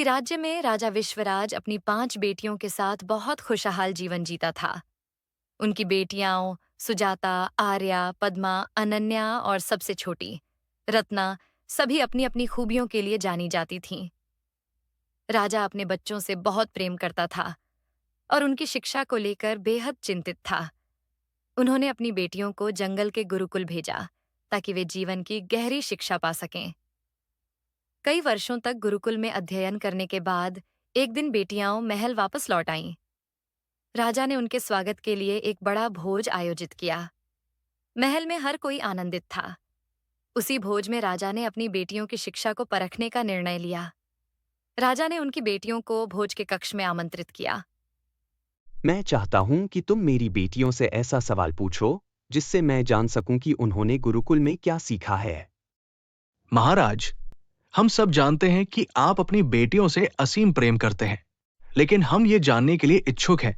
राज्य में राजा विश्वराज अपनी 5 बेटियों के साथ बहुत खुशहाल जीवन जीता था। उनकी बेटियां सुजाता, आर्या, पद्मा, अनन्या और सबसे छोटी रत्ना सभी अपनी अपनी खूबियों के लिए जानी जाती थीं। राजा अपने बच्चों से बहुत प्रेम करता था और उनकी शिक्षा को लेकर बेहद चिंतित था। उन्होंने अपनी बेटियों को जंगल के गुरुकुल भेजा ताकि वे जीवन की गहरी शिक्षा पा सकें। कई वर्षों तक गुरुकुल में अध्ययन करने के बाद एक दिन बेटियां महल वापस लौट आईं। राजा ने उनके स्वागत के लिए एक बड़ा भोज आयोजित किया। महल में हर कोई आनंदित था। उसी भोज में राजा ने अपनी बेटियों की शिक्षा को परखने का निर्णय लिया। राजा ने उनकी बेटियों को भोज के कक्ष में आमंत्रित किया। मैं चाहता हूं कि तुम मेरी बेटियों से ऐसा सवाल पूछो जिससे मैं जान सकूं कि उन्होंने गुरुकुल में क्या सीखा है। महाराज, हम सब जानते हैं कि आप अपनी बेटियों से असीम प्रेम करते हैं, लेकिन हम ये जानने के लिए इच्छुक हैं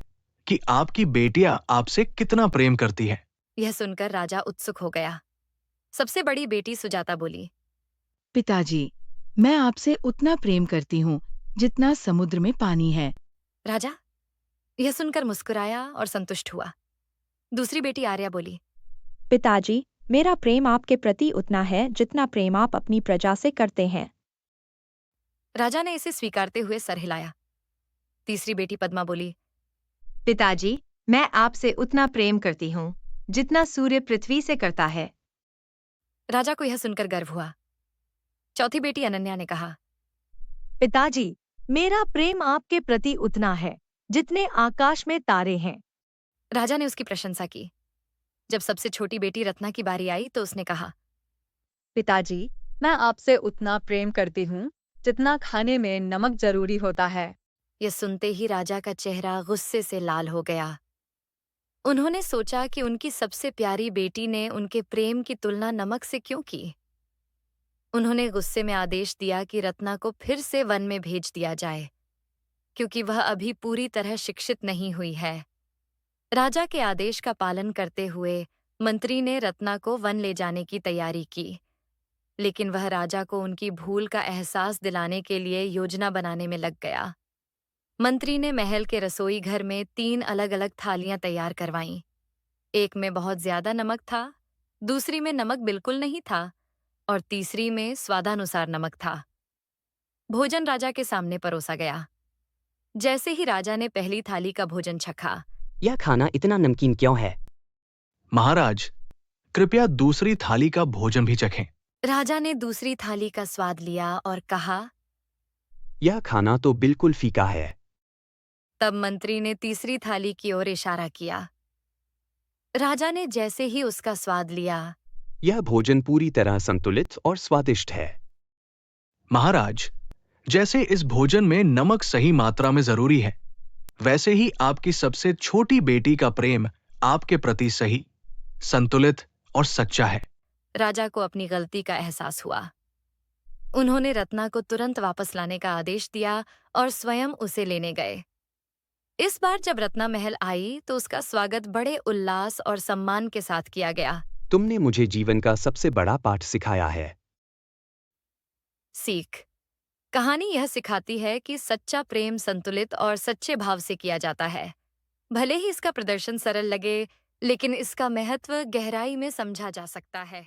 कि आपकी बेटियां आपसे कितना प्रेम करती हैं। यह सुनकर राजा उत्सुक हो गया। सबसे बड़ी बेटी सुजाता बोली, पिताजी, मैं आपसे उतना प्रेम करती हूँ जितना समुद्र में पानी है। राजा यह सुनकर मुस्कुराया और संतुष्ट हुआ। दूसरी बेटी आर्या बोली, पिताजी, मेरा प्रेम आपके प्रति उतना है जितना प्रेम आप अपनी प्रजा से करते हैं। राजा ने इसे स्वीकारते हुए सर हिलाया। तीसरी बेटी पद्मा बोली, पिताजी, मैं आपसे उतना प्रेम करती हूँ जितना सूर्य पृथ्वी से करता है। राजा को यह सुनकर गर्व हुआ। चौथी बेटी अनन्या ने कहा, पिताजी, मेरा प्रेम आपके प्रति उतना है जितने आकाश में तारे हैं। राजा ने उसकी प्रशंसा की। जब सबसे छोटी बेटी रत्ना की बारी आई तो उसने कहा, पिताजी, मैं आपसे उतना प्रेम करती हूँ जितना खाने में नमक जरूरी होता है। यह सुनते ही राजा का चेहरा गुस्से से लाल हो गया। उन्होंने सोचा कि उनकी सबसे प्यारी बेटी ने उनके प्रेम की तुलना नमक से क्यों की। उन्होंने गुस्से में आदेश दिया कि रत्ना को फिर से वन में भेज दिया जाए, क्योंकि वह अभी पूरी तरह शिक्षित नहीं हुई है। राजा के आदेश का पालन करते हुए मंत्री ने रत्ना को वन ले जाने की तैयारी की, लेकिन वह राजा को उनकी भूल का एहसास दिलाने के लिए योजना बनाने में लग गया। मंत्री ने महल के रसोई घर में 3 अलग-अलग थालियां तैयार करवाईं। एक में बहुत ज्यादा नमक था, दूसरी में नमक बिल्कुल नहीं था और तीसरी में स्वादानुसार नमक था। भोजन राजा के सामने परोसा गया। जैसे ही राजा ने पहली थाली का भोजन चखा, यह खाना इतना नमकीन क्यों है? महाराज, कृपया दूसरी थाली का भोजन भी चखें। राजा ने दूसरी थाली का स्वाद लिया और कहा, यह खाना तो बिल्कुल फीका है। तब मंत्री ने तीसरी थाली की ओर इशारा किया। राजा ने जैसे ही उसका स्वाद लिया, यह भोजन पूरी तरह संतुलित और स्वादिष्ट है। महाराज, जैसे इस भोजन में नमक सही मात्रा में जरूरी है, वैसे ही आपकी सबसे छोटी बेटी का प्रेम आपके प्रति सही, संतुलित और सच्चा है। राजा को अपनी गलती का एहसास हुआ। उन्होंने रत्ना को तुरंत वापस लाने का आदेश दिया और स्वयं उसे लेने गए। इस बार जब रत्ना महल आई तो उसका स्वागत बड़े उल्लास और सम्मान के साथ किया गया। तुमने मुझे जीवन का सबसे बड़ा पाठ सिखाया है। सीख। कहानी यह सिखाती है कि सच्चा प्रेम संतुलित और सच्चे भाव से किया जाता है। भले ही इसका प्रदर्शन सरल लगे, लेकिन इसका महत्व गहराई में समझा जा सकता है।